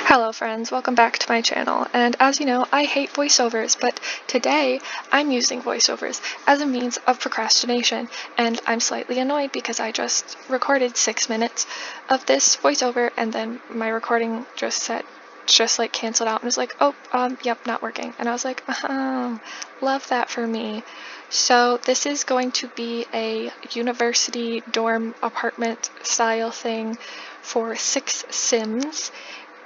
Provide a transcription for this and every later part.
Hello friends, welcome back to my channel, and as you know, I hate voiceovers, but today I'm using voiceovers as a means of procrastination, and I'm slightly annoyed because I just recorded 6 minutes of this voiceover and then my recording just canceled out and was like, yep, not working. And I was like, love that for me. So this is going to be a university dorm apartment style thing for 6 Sims.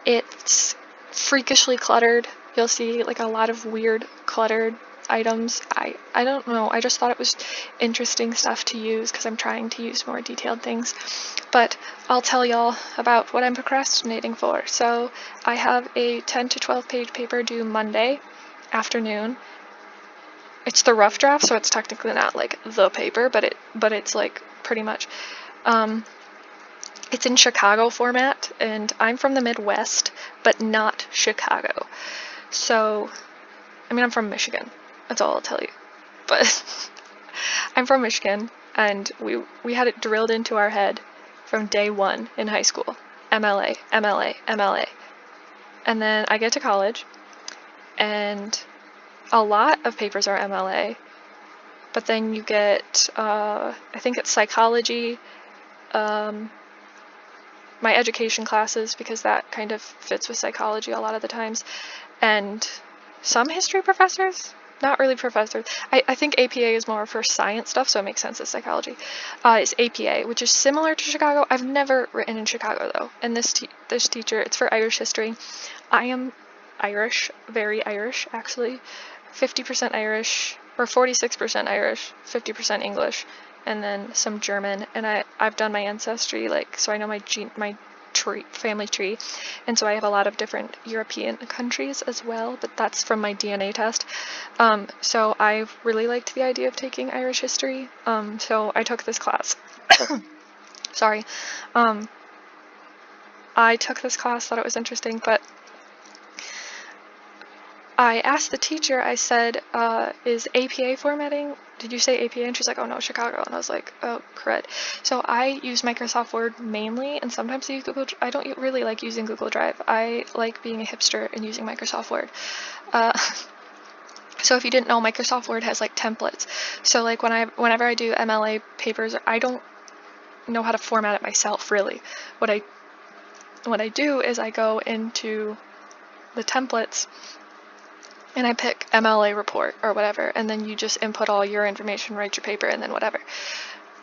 It's freakishly cluttered. You'll see like a lot of weird cluttered items. I don't know. I just thought it was interesting stuff to use because I'm trying to use more detailed things. But I'll tell y'all about what I'm procrastinating for. So I have a 10 to 12 page paper due Monday afternoon. It's the rough draft, so it's technically not like the paper, but it's like pretty much. It's in Chicago format, and I'm from the Midwest, but not Chicago. So, I mean, I'm from Michigan. That's all I'll tell you. But I'm from Michigan, and we had it drilled into our head from day one in high school. MLA, MLA, MLA. And then I get to college, and a lot of papers are MLA, but then you get, I think it's psychology, my education classes, because that kind of fits with psychology a lot of the times, and some history professors, not really professors. I think APA is more for science stuff, so it makes sense as psychology. It's APA, which is similar to Chicago. I've never written in Chicago though, and this teacher, it's for Irish history. I am Irish, very Irish actually, 50% Irish, or 46% Irish, 50% English, and then some German, and I've done my ancestry, like, so I know my family tree, and so I have a lot of different European countries as well, but that's from my DNA test. So I really liked the idea of taking Irish history, so I took this class. Sorry. I took this class, thought it was interesting, but I asked the teacher, I said, is APA formatting? Did you say APA? And she's like, oh no, Chicago. And I was like, oh crud. So I use Microsoft Word mainly, and sometimes I use Google. I don't really like using Google Drive. I like being a hipster and using Microsoft Word. So if you didn't know, Microsoft Word has like templates. So like whenever I do MLA papers, I don't know how to format it myself really. What I do is I go into the templates and I pick MLA report or whatever, and then you just input all your information, write your paper, and then whatever.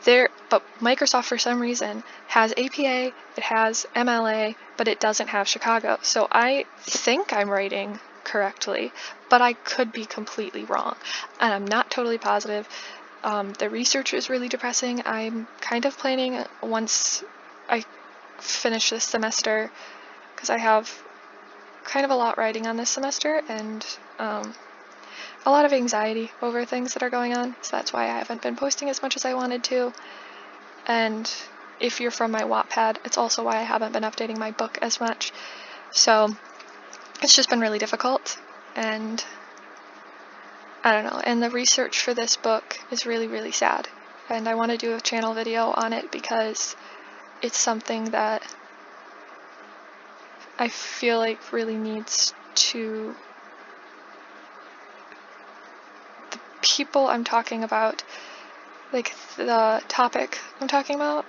But Microsoft for some reason has APA, it has MLA, but it doesn't have Chicago. So I think I'm writing correctly, but I could be completely wrong, and I'm not totally positive. The research is really depressing. I'm kind of planning once I finish this semester, because I have kind of a lot writing on this semester, and a lot of anxiety over things that are going on, so that's why I haven't been posting as much as I wanted to. And if you're from my Wattpad, it's also why I haven't been updating my book as much. So it's just been really difficult, and I don't know. And the research for this book is really, really sad, and I want to do a channel video on it because it's something that I feel like really needs to, the people I'm talking about, like the topic I'm talking about,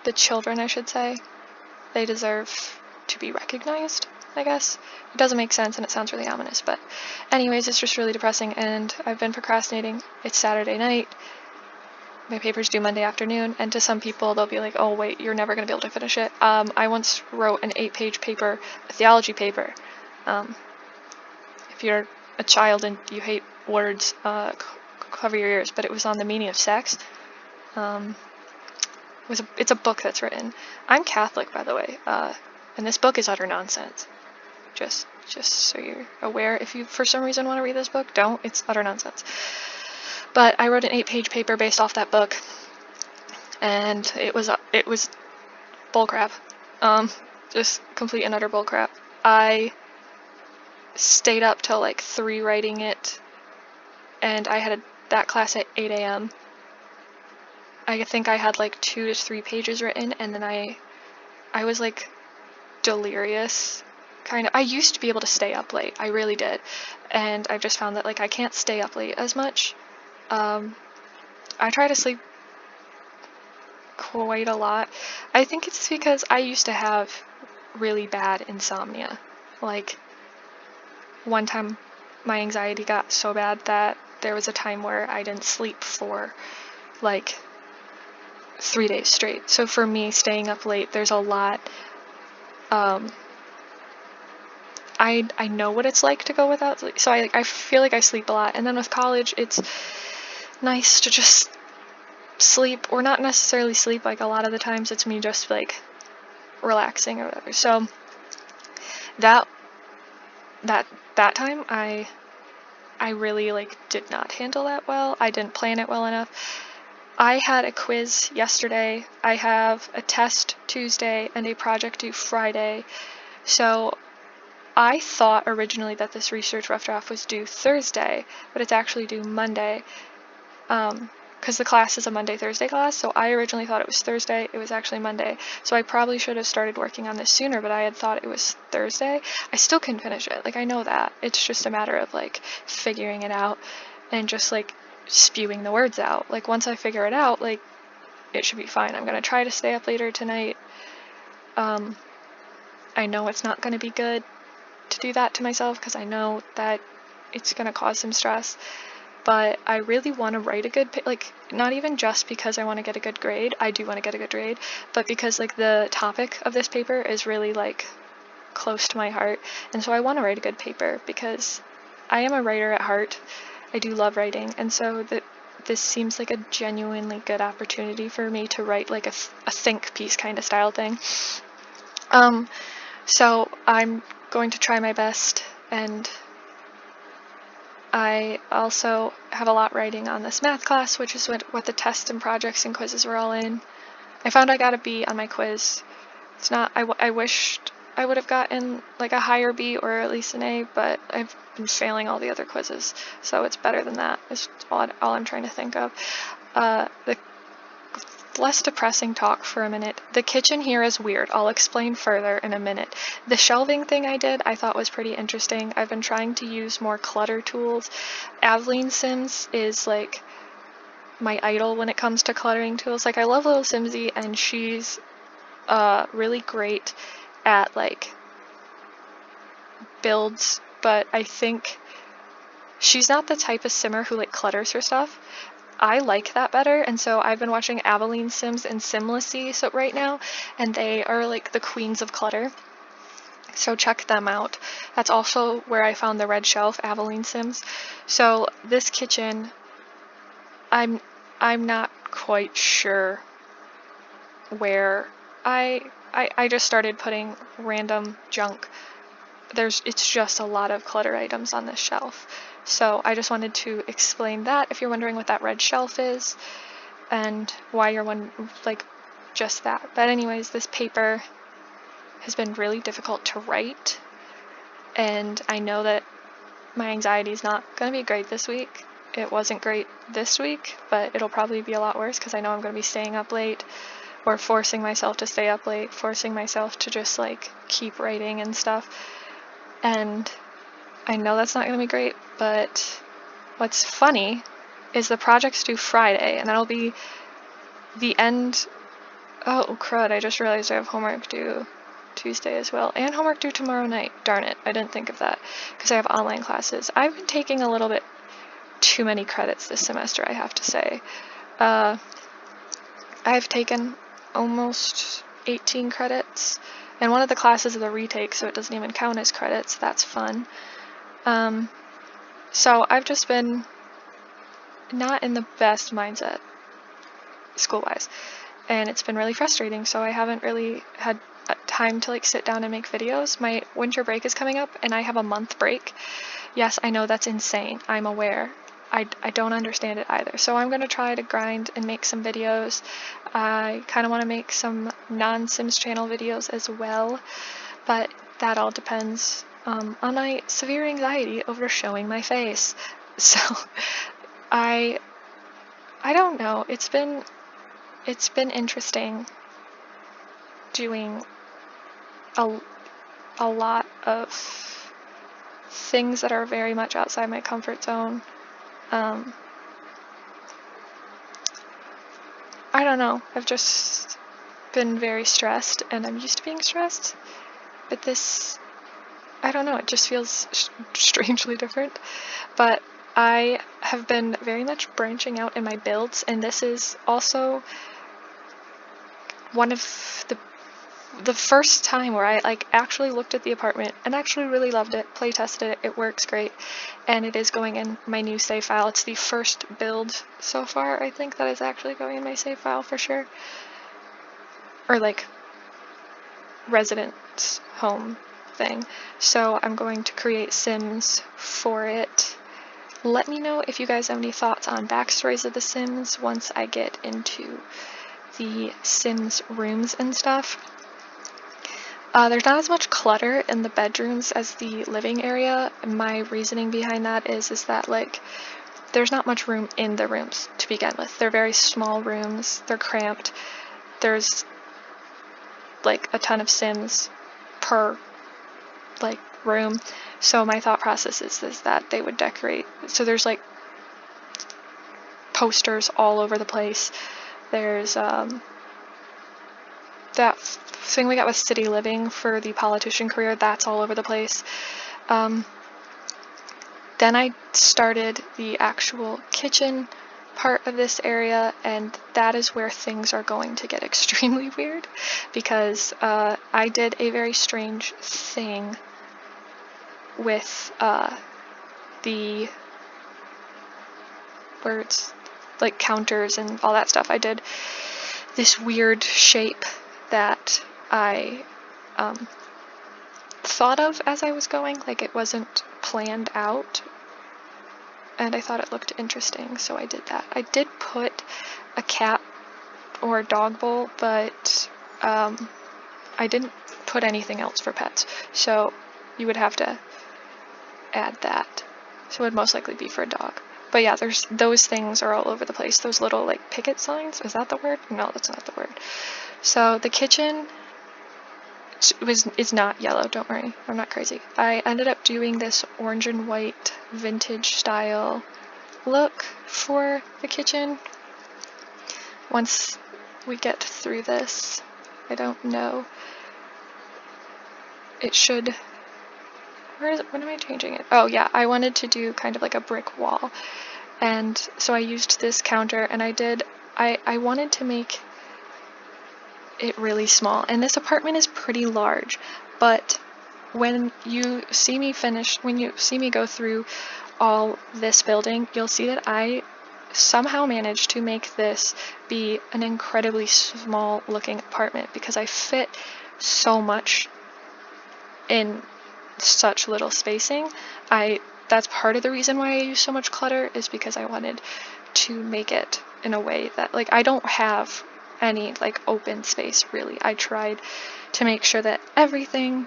the children I should say, they deserve to be recognized, I guess. It doesn't make sense and it sounds really ominous, but anyways, it's just really depressing, and I've been procrastinating. It's Saturday night, my paper's due Monday afternoon, and to some people they'll be like, oh wait, you're never going to be able to finish it. I once wrote an 8-page paper, a theology paper. If you're a child and you hate words, cover your ears, but it was on the meaning of sex. It's a book that's written. I'm Catholic, by the way, and this book is utter nonsense. Just so you're aware, if you for some reason want to read this book, don't. It's utter nonsense. But I wrote an 8-page paper based off that book, and it was bullcrap. Just complete and utter bullcrap. I stayed up till like 3 writing it, and I had that class at 8 a.m. I think I had like 2 to 3 pages written, and then I was like delirious I used to be able to stay up late. I really did. And I've just found that like I can't stay up late as much. I try to sleep quite a lot. I think it's because I used to have really bad insomnia. Like, one time my anxiety got so bad that there was a time where I didn't sleep for like 3 days straight. So for me, staying up late, there's a lot. I know what it's like to go without sleep, so I feel like I sleep a lot. And then with college, it's nice to just sleep, or not necessarily sleep. Like, a lot of the times it's me just like relaxing or whatever. So that time I really like did not handle that well. I didn't plan it well enough. I had a quiz yesterday, I have a test Tuesday, and a project due Friday. So I thought originally that this research rough draft was due Thursday, but it's actually due Monday, because the class is a Monday-Thursday class, so I originally thought it was Thursday. It was actually Monday. So I probably should have started working on this sooner, but I had thought it was Thursday. I still couldn't finish it. Like, I know that. It's just a matter of like figuring it out and just like spewing the words out. Like, once I figure it out, like, it should be fine. I'm gonna try to stay up later tonight. I know it's not gonna be good to do that to myself, because I know that it's gonna cause some stress, but I really want to write a good like, not even just because I want to get a good grade. I do want to get a good grade, but because like the topic of this paper is really like close to my heart, and so I want to write a good paper because I am a writer at heart. I do love writing, and so this seems like a genuinely good opportunity for me to write like a think piece kind of style thing. So I'm going to try my best, and I also have a lot writing on this math class, which is what the tests and projects and quizzes were all in. I found I got a B on my quiz. It's not, I wished I would have gotten like a higher B or at least an A, but I've been failing all the other quizzes, so it's better than that, is all I'm trying to think of. The less depressing talk for a minute. The kitchen here is weird. I'll explain further in a minute. The shelving thing I did, I thought was pretty interesting. I've been trying to use more clutter tools. Aveline Sims is like my idol when it comes to cluttering tools. Like, I love little Simsy, and she's really great at like builds, but I think she's not the type of simmer who like clutters her stuff. I like that better, and so I've been watching Aveline Sims and Simlessy right now, and they are like the queens of clutter, so check them out. That's also where I found the red shelf, Aveline Sims. So this kitchen, I'm not quite sure where I just started putting random junk. It's just a lot of clutter items on this shelf. So I just wanted to explain that if you're wondering what that red shelf is and why you're like just that. But anyways, this paper has been really difficult to write, and I know that my anxiety is not going to be great this week. It wasn't great this week, but it'll probably be a lot worse because I know I'm going to be staying up late, or forcing myself to stay up late, forcing myself to just like keep writing and stuff. And I know that's not going to be great, but what's funny is the project's due Friday, and that'll be the end. Oh crud, I just realized I have homework due Tuesday as well, and homework due tomorrow night. Darn it, I didn't think of that, because I have online classes. I've been taking a little bit too many credits this semester, I have to say. I've taken almost 18 credits, and one of the classes is a retake, so it doesn't even count as credits. That's fun. So I've just been not in the best mindset school-wise, and it's been really frustrating, so I haven't really had time to like sit down and make videos. My winter break is coming up, and I have a month break. Yes, I know that's insane. I'm aware. I don't understand it either. So I'm going to try to grind and make some videos. I kind of want to make some non-Sims channel videos as well, but that all depends on my severe anxiety over showing my face. So I don't know. It's been interesting doing a lot of things that are very much outside my comfort zone. I don't know, I've just been very stressed, and I'm used to being stressed, but this, I don't know, it just feels strangely different. But I have been very much branching out in my builds, and this is also one of the first time where I like actually looked at the apartment and actually really loved it, play tested it, it works great, and it is going in my new save file. It's the first build so far, I think, that is actually going in my save file for sure. Or like residence home thing. So I'm going to create Sims for it. Let me know if you guys have any thoughts on backstories of the Sims once I get into the Sims rooms and stuff. There's not as much clutter in the bedrooms as the living area. My reasoning behind that is that like there's not much room in the rooms to begin with. They're very small rooms, they're cramped, there's like a ton of Sims per like room. So my thought process is that they would decorate. So there's like posters all over the place. There's that thing we got with City Living for the politician career, that's all over the place. Then I started the actual kitchen part of this area, and that is where things are going to get extremely weird, because I did a very strange thing with the words, like counters and all that stuff. I did this weird shape that I thought of as I was going, like it wasn't planned out, and I thought it looked interesting, so I did that. I did put a cat or a dog bowl, but I didn't put anything else for pets, so you would have to add that. So it would most likely be for a dog. But yeah, there's those things are all over the place. Those little like picket signs, is that the word? No, that's not the word. So the kitchen is not yellow, don't worry, I'm not crazy. I ended up doing this orange and white vintage style look for the kitchen. Once we get through this, I don't know, it should, where is it, when am I changing it? Oh yeah, I wanted to do kind of like a brick wall, and so I used this counter, and I wanted to make it really small, and this apartment is pretty large, but when you see me go through all this building, you'll see that I somehow managed to make this be an incredibly small looking apartment, because I fit so much in such little spacing. That's part of the reason why I use so much clutter, is because I wanted to make it in a way that, like, I don't have any like open space really. I tried to make sure that everything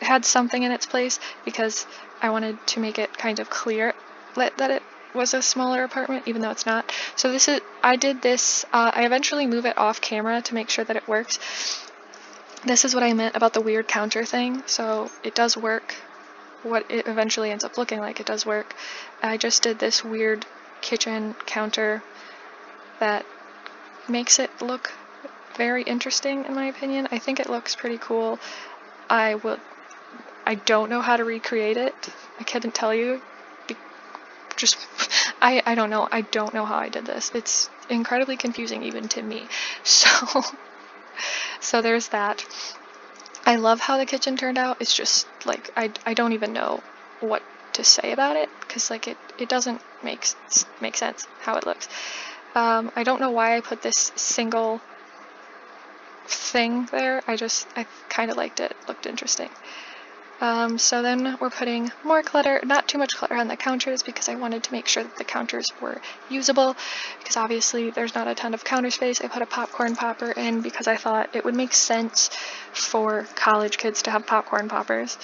had something in its place, because I wanted to make it kind of clear that it was a smaller apartment, even though it's not. So I did this, I eventually move it off camera to make sure that it works. This is what I meant about the weird counter thing. So it does work. What it eventually ends up looking like, it does work. I just did this weird kitchen counter that makes it look very interesting, in my opinion. I think it looks pretty cool. I don't know how to recreate it. I couldn't tell you. I don't know. I don't know how I did this. It's incredibly confusing even to me. So there's that. I love how the kitchen turned out. It's just like I don't even know what to say about it, because like it doesn't make sense how it looks. I don't know why I put this single thing there. I kind of liked it. It looked interesting. So then we're putting more clutter, not too much clutter on the counters, because I wanted to make sure that the counters were usable, because obviously there's not a ton of counter space. I put a popcorn popper in because I thought it would make sense for college kids to have popcorn poppers.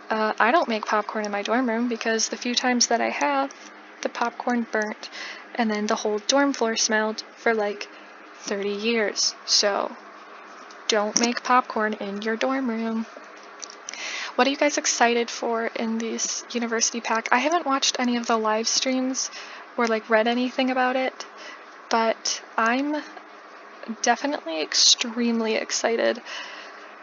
I don't make popcorn in my dorm room, because the few times that I have, the popcorn burnt, and then the whole dorm floor smelled for like 30 years. So don't make popcorn in your dorm room. What are you guys excited for in this university pack? I haven't watched any of the live streams or like read anything about it, but I'm definitely extremely excited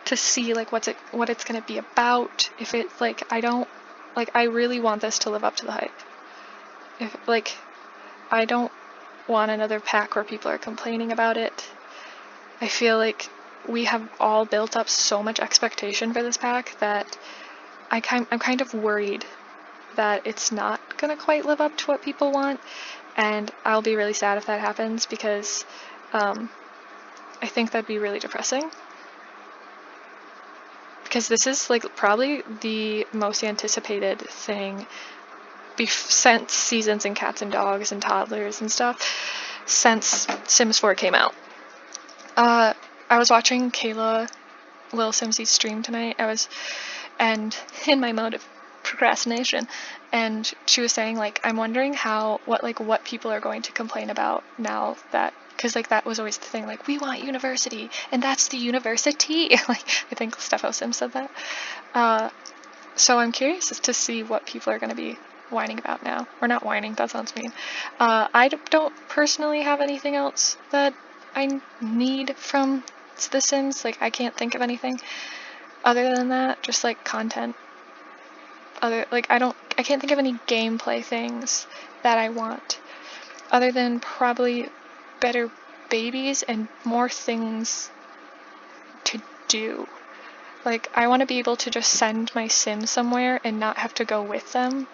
to see like what it's gonna be about. If it's like, I really want this to live up to the hype. If like, I don't want another pack where people are complaining about it. I feel like we have all built up so much expectation for this pack that I'm kind of worried that it's not gonna quite live up to what people want, and I'll be really sad if that happens, because I think that'd be really depressing. Because this is like probably the most anticipated thing since Seasons and Cats and Dogs and Toddlers and stuff, since Sims 4 came out. I was watching Kayla Lil Simsy's stream tonight. And in my mode of procrastination, and she was saying like, I'm wondering what people are going to complain about now that, because like that was always the thing, like, we want university and that's the university. Like, I think Stefo Sim said that. So I'm curious as to see what people are going to be whining about now. Or not whining, that sounds mean. I don't personally have anything else that I need from The Sims. Like, I can't think of anything other than that, just like content. I can't think of any gameplay things that I want, other than probably better babies and more things to do. Like, I want to be able to just send my sim somewhere and not have to go with them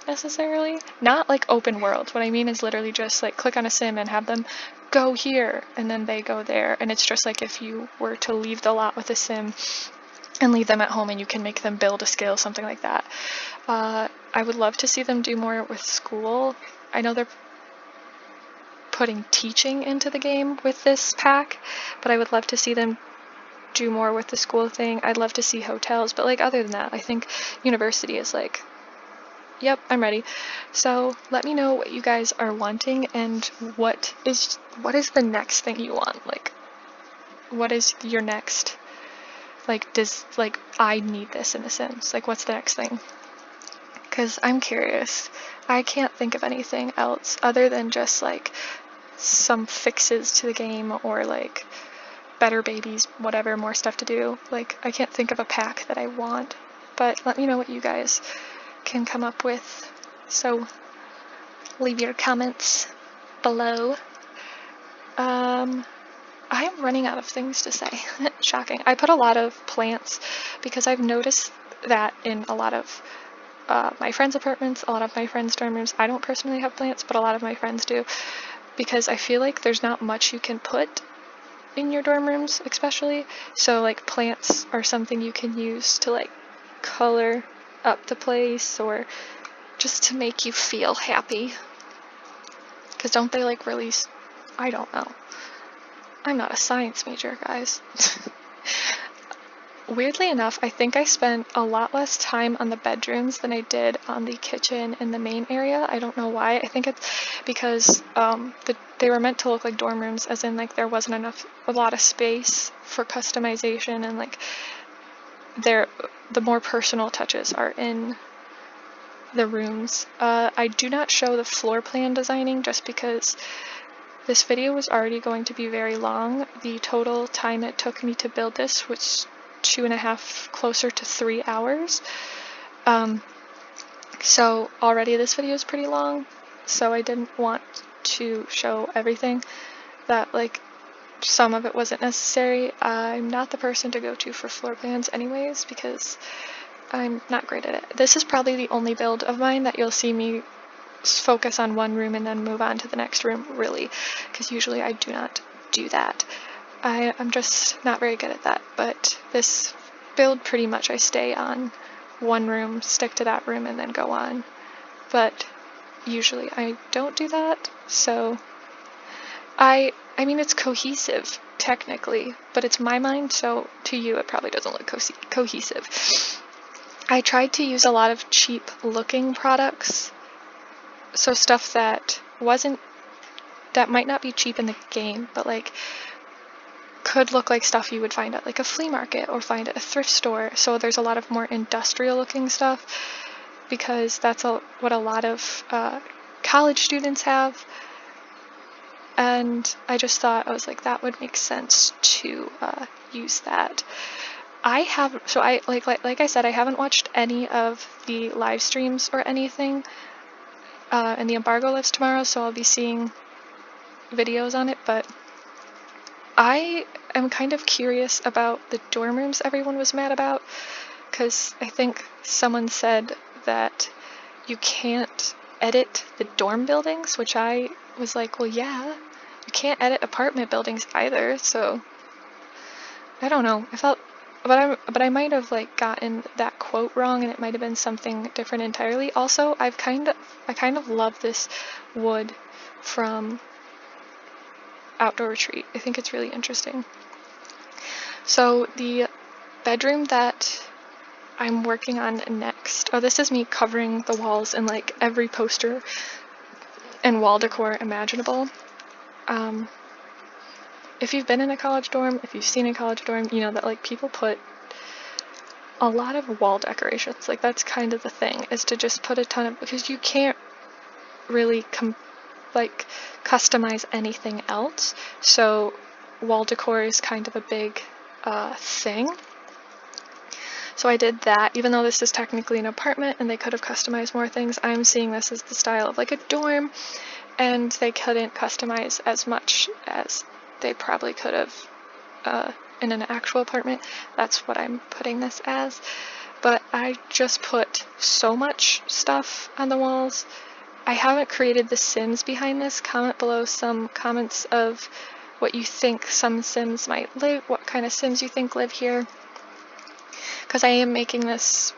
necessarily. Not like open world. What I mean is literally just like click on a sim and have them go here and then they go there. And it's just like if you were to leave the lot with a sim and leave them at home and you can make them build a skill, something like that. I would love to see them do more with school. I know they're putting teaching into the game with this pack, but I would love to see them do more with the school thing. I'd love to see hotels, but like other than that, I think university is like, yep, I'm ready. So let me know what you guys are wanting and what is the next thing you want? Like, what is your next, like, I need this in The Sims? Like, what's the next thing? Because I'm curious. I can't think of anything else other than just like some fixes to the game or like better babies, whatever, more stuff to do. Like, I can't think of a pack that I want, but let me know what you guys can come up with. So leave your comments below. I'm running out of things to say. Shocking. I put a lot of plants because I've noticed that in a lot of my friends' apartments, a lot of my friends' dorm rooms. I don't personally have plants, but a lot of my friends do, because I feel like there's not much you can put in your dorm rooms, especially. So like plants are something you can use to like color up the place or just to make you feel happy. Because don't they like release, I don't know. I'm not a science major, guys. Weirdly enough, I think I spent a lot less time on the bedrooms than I did on the kitchen and the main area. I don't know why. I think it's because they were meant to look like dorm rooms, as in like there wasn't a lot of space for customization, and like the more personal touches are in the rooms. I do not show the floor plan designing just because this video was already going to be very long. The total time it took me to build this was 2.5, closer to 3 hours. So already this video is pretty long, so I didn't want to show everything. That like some of it wasn't necessary. I'm not the person to go to for floor plans anyways, because I'm not great at it. This is probably the only build of mine that you'll see me focus on one room and then move on to the next room, really, because usually I do not do that. I'm just not very good at that, but this build pretty much I stay on one room, stick to that room, and then go on. But usually I don't do that, so I mean, it's cohesive, technically, but it's my mind, so to you it probably doesn't look cohesive. I tried to use a lot of cheap looking products, so stuff that might not be cheap in the game, but like could look like stuff you would find at like a flea market or find at a thrift store. So there's a lot of more industrial looking stuff, because that's what a lot of college students have. And I just thought, I was like, that would make sense to use that. I like I said, I haven't watched any of the live streams or anything, and the embargo lifts tomorrow, so I'll be seeing videos on it, but I am kind of curious about the dorm rooms everyone was mad about, because I think someone said that you can't edit the dorm buildings, which I was like, well, yeah, you can't edit apartment buildings either, so I don't know. I felt, but I might have like gotten that quote wrong, and it might have been something different entirely. Also, I kind of love this wood from Outdoor Retreat. I think it's really interesting. So the bedroom that I'm working on next, oh, this is me covering the walls in like every poster and wall decor imaginable. If you've been in a college dorm, if you've seen a college dorm, you know that like people put a lot of wall decorations. Like that's kind of the thing, is to just put a ton of, because you can't really customize anything else. So wall decor is kind of a big thing. So I did that, even though this is technically an apartment and they could have customized more things. I'm seeing this as the style of like a dorm, and they couldn't customize as much as they probably could have in an actual apartment. That's what I'm putting this as. But I just put so much stuff on the walls. I haven't created the Sims behind this. Comment below some comments of what you think some Sims might live, what kind of Sims you think live here. Because I am making this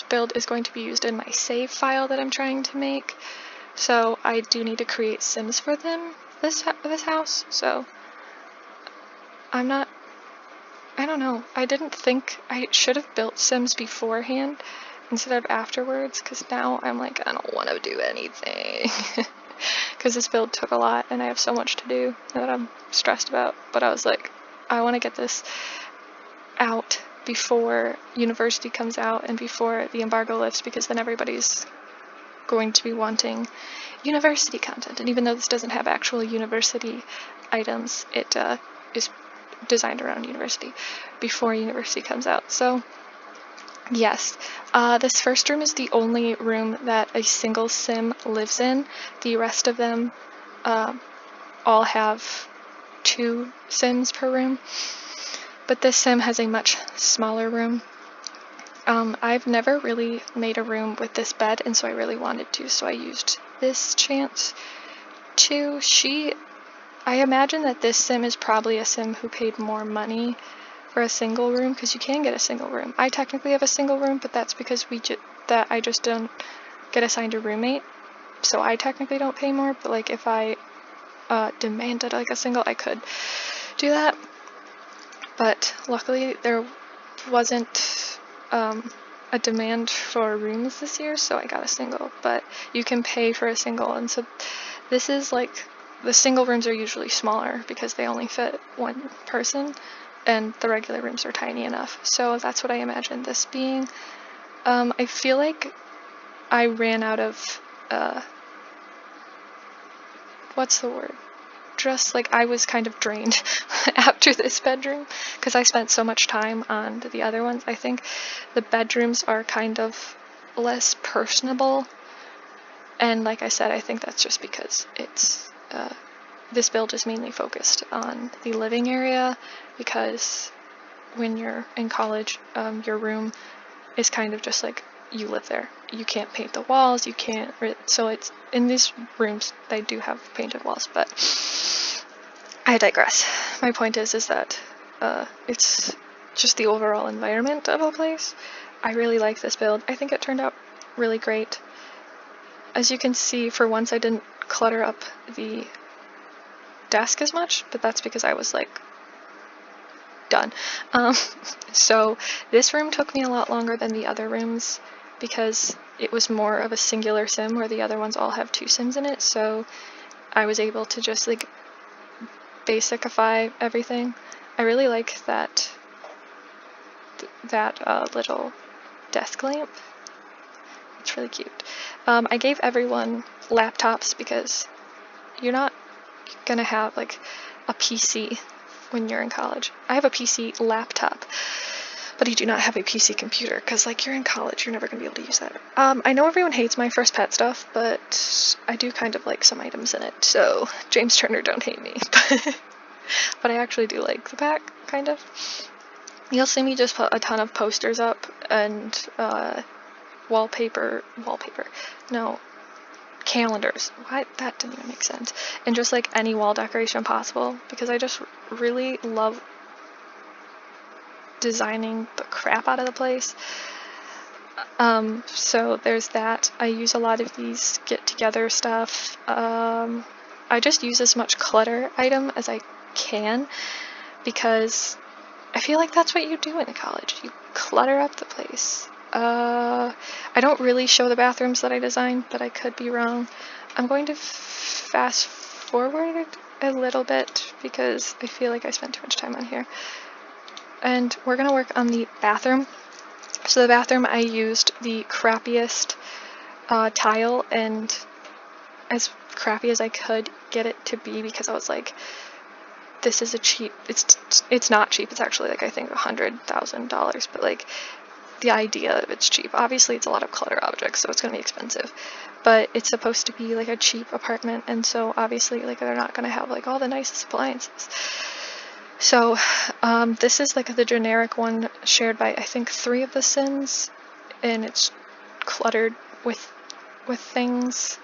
build is going to be used in my save file that I'm trying to make. So I do need to create Sims for this house. So I don't know. I didn't think I should have built Sims beforehand instead of afterwards, because now I'm like, I don't want to do anything. Because this build took a lot and I have so much to do that I'm stressed about. But I was like, I want to get this out before university comes out and before the embargo lifts, because then everybody's going to be wanting university content. And even though this doesn't have actual university items, it is designed around university before university comes out. So yes, this first room is the only room that a single Sim lives in. The rest of them all have 2 Sims per room, but this Sim has a much smaller room. I've never really made a room with this bed, and so I really wanted to, so I used this chance to. I imagine that this Sim is probably a Sim who paid more money for a single room, because you can get a single room. I technically have a single room, but that's because I just don't get assigned a roommate, so I technically don't pay more. But like if I demanded like a single, I could do that. But luckily there wasn't a demand for rooms this year, so I got a single. But you can pay for a single, and so this is like, the single rooms are usually smaller because they only fit 1 person, and the regular rooms are tiny enough. So that's what I imagined this being. I feel like I ran out of, what's the word? Just like I was kind of drained after this bedroom, because I spent so much time on the other ones. I think the bedrooms are kind of less personable, and like I said, I think that's just because it's this build is mainly focused on the living area, because when you're in college, your room is kind of just like you live there. You can't paint the walls, you can't, so it's, in these rooms they do have painted walls, but I digress. My point is that it's just the overall environment of a place. I really like this build. I think it turned out really great. As you can see, for once I didn't clutter up the desk as much, but that's because I was like done. So this room took me a lot longer than the other rooms because it was more of a singular Sim, where the other ones all have 2 Sims in it, so I was able to just like basicify everything. I really like that little desk lamp. It's really cute. I gave everyone laptops because you're not gonna have like a PC when you're in college. I have a PC laptop, but I do not have a PC computer because like you're in college, you're never gonna be able to use that. I know everyone hates my First Pet stuff, but I do kind of like some items in it, so James Turner, don't hate me. But I actually do like the pack, kind of. You'll see me just put a ton of posters up and calendars. Why? That didn't even make sense. And just like any wall decoration possible, because I just really love designing the crap out of the place. So there's that. I use a lot of these get together stuff. I just use as much clutter item as I can because I feel like that's what you do in college. You clutter up the place. I don't really show the bathrooms that I designed, but I could be wrong. I'm going to fast forward a little bit because I feel like I spent too much time on here. And we're going to work on the bathroom. So the bathroom, I used the crappiest tile and as crappy as I could get it to be because I was like, this is a cheap, it's not cheap, it's actually like I think $100,000, but like the idea of it's cheap. Obviously it's a lot of clutter objects, so it's going to be expensive, but it's supposed to be like a cheap apartment, and so obviously like they're not going to have like all the nicest appliances. So this is like the generic one shared by I think 3 of the Sims, and it's cluttered with things.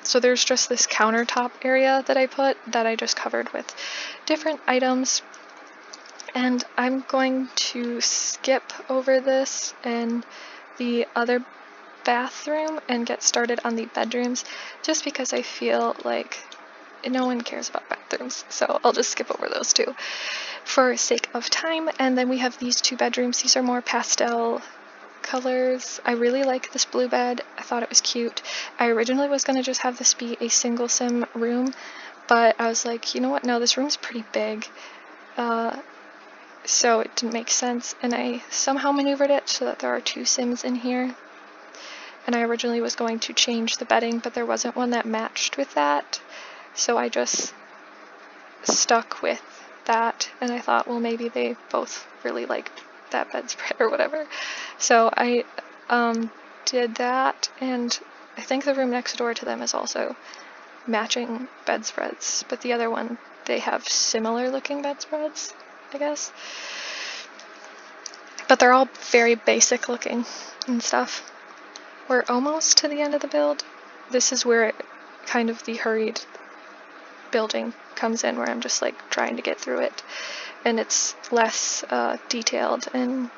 So there's just this countertop area that I put that I just covered with different items, and I'm going to skip over this and the other bathroom and get started on the bedrooms just because I feel like no one cares about bathrooms, so I'll just skip over those two for sake of time. And then we have these 2 bedrooms. These are more pastel colors. I really like this blue bed. I thought it was cute. I originally was going to just have this be a single sim room, but I was like, you know what, no, this room's pretty big, so it didn't make sense, and I somehow maneuvered it so that there are 2 sims in here. And I originally was going to change the bedding, but there wasn't one that matched with that, so I just stuck with that, and I thought, well, maybe they both really like that bedspread or whatever. So I did that, and I think the room next door to them is also matching bedspreads, but the other one, they have similar looking bedspreads, I guess. But they're all very basic looking and stuff. We're almost to the end of the build. This is where kind of the hurried building comes in, where I'm just like trying to get through it, and it's less detailed and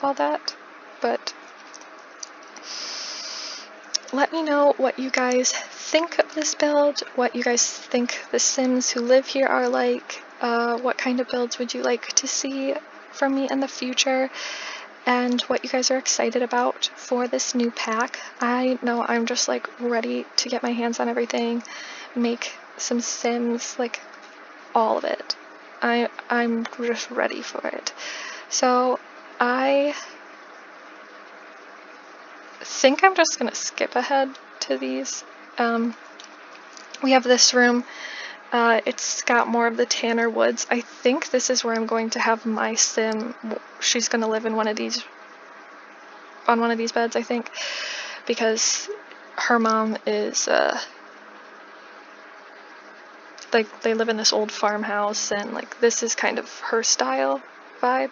all that. But let me know what you guys think of this build, what you guys think the Sims who live here are like, what kind of builds would you like to see from me in the future, and what you guys are excited about for this new pack. I know I'm just like ready to get my hands on everything, make some Sims, like all of it. I'm just ready for it. So I think I'm just gonna skip ahead to these. We have this room. It's got more of the Tanner Woods. I think this is where I'm going to have my Sim. She's gonna live in one of these, on one of these beds, I think, because her mom is like, they live in this old farmhouse, and like this is kind of her style vibe.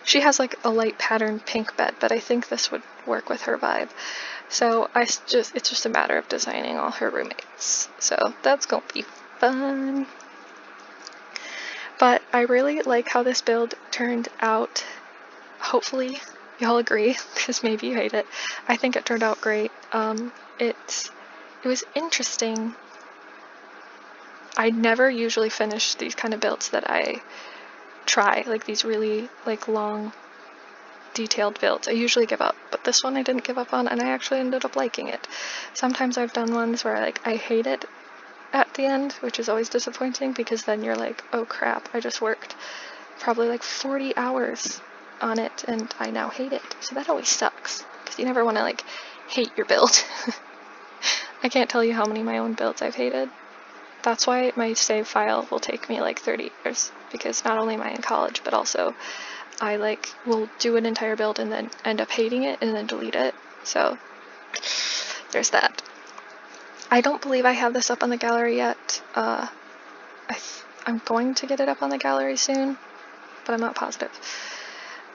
She has like a light patterned pink bed, but I think this would work with her vibe. So it's just a matter of designing all her roommates. So that's gonna be fun. But I really like how this build turned out. Hopefully y'all agree, because maybe you hate it. I think it turned out great. It was interesting. I never usually finish these kind of builds that I try, like these really like long detailed builds. I usually give up, but this one I didn't give up on, and I actually ended up liking it. Sometimes I've done ones where like I hate it at the end, which is always disappointing because then you're like, oh crap, I just worked probably like 40 hours on it and I now hate it. So that always sucks because you never want to like hate your build. I can't tell you how many of my own builds I've hated. That's why my save file will take me like 30 years, because not only am I in college, but also I like will do an entire build and then end up hating it and then delete it. So there's that. I don't believe I have this up on the gallery yet. I'm going to get it up on the gallery soon, but I'm not positive.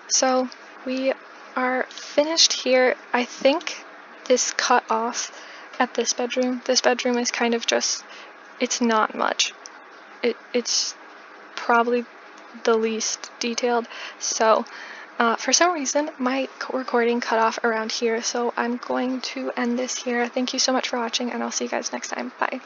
So we are finished here. I think this cut off at this bedroom is kind of just, it's not much. It's probably the least detailed. So for some reason my recording cut off around here, so I'm going to end this here. Thank you so much for watching, and I'll see you guys next time. Bye.